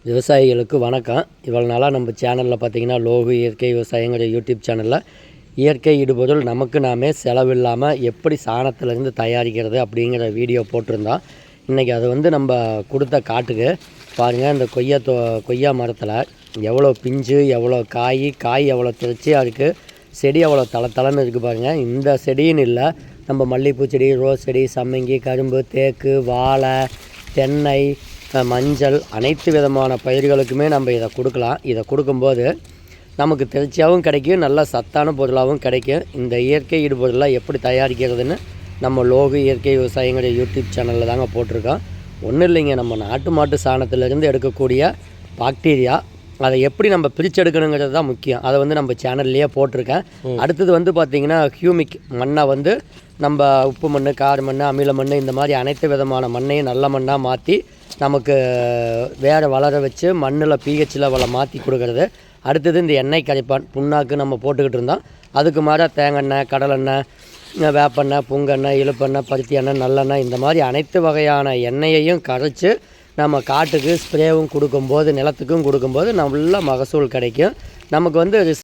விவசாயிகளுக்கு வணக்கம். இவ்வளோ நாளாக நம்ம சேனலில் பார்த்திங்கன்னா லோகு இயற்கை விவசாயங்கிற யூடியூப் சேனலில் இயற்கை இடுபொருள் நமக்கு நாமே செலவில்லாமல் எப்படி சாணத்திலேருந்து தயாரிக்கிறது அப்படிங்கிற வீடியோ போட்டிருந்தோம். இன்றைக்கி அது நம்ம கொடுத்த காட்டுக்கு பாருங்கள், இந்த கொய்யா மரத்தில் எவ்வளோ பிஞ்சு, எவ்வளோ காய் எவ்வளோ திரைச்சியாக இருக்குது, செடி எவ்வளோ தளன்னு இருக்குது பாருங்கள். இந்த செடின்னு இல்லை, நம்ம மல்லிகைப்பூ செடி, ரோஸ் செடி, சம்மங்கி, கரும்பு, தேக்கு, வாழை, தென்னை, மஞ்சள், அனைத்து விதமான பயிர்களுக்குமே நம்ம இதை கொடுக்கலாம். இதை கொடுக்கும்போது நமக்கு திருச்சியாகவும் கிடைக்கும், நல்ல சத்தான பொருளாகவும் கிடைக்கும். இந்த இயற்கை இடுபொருளாக எப்படி தயாரிக்கிறதுன்னு நம்ம லோகு இயற்கை விவசாயங்கிற யூடியூப் சேனலில் தாங்க போட்டிருக்கோம். ஒன்றும் இல்லைங்க, நம்ம நாட்டு மாட்டு சாணத்திலேருந்து எடுக்கக்கூடிய பாக்டீரியா அதை எப்படி நம்ம பிரிச்செடுக்கணுங்கிறது தான் முக்கியம். அதை நம்ம சேனல்லையே போட்டிருக்கேன். அடுத்தது பார்த்திங்கன்னா ஹியூமிக் மண்ணை நம்ம உப்பு மண், கார மண், அமில மண், இந்த மாதிரி அனைத்து விதமான மண்ணையும் நல்ல மண்ணாக மாற்றி நமக்கு வேறு வளர வச்சு மண்ணில் pH லெவலை மாற்றி கொடுக்கறது. அடுத்தது இந்த எண்ணெய் கரைப்பான் புண்ணாக்கு நம்ம போட்டுக்கிட்டு இருந்தோம். அதுக்கு மாதிரி தேங்காய், கடலெண்ணெய், வேப்பெண்ணெய், புங்கெண்ணெய், இழுப்பெண்ணெய், பருத்தி எண்ணெய், நல்லெண்ணெய், இந்த மாதிரி அனைத்து வகையான எண்ணெயையும் கரைச்சி நம்ம காட்டுக்கு ஸ்ப்ரேவும் கொடுக்கும்போது, நிலத்துக்கும் கொடுக்கும்போது நல்ல மகசூல் கிடைக்கும். நமக்கு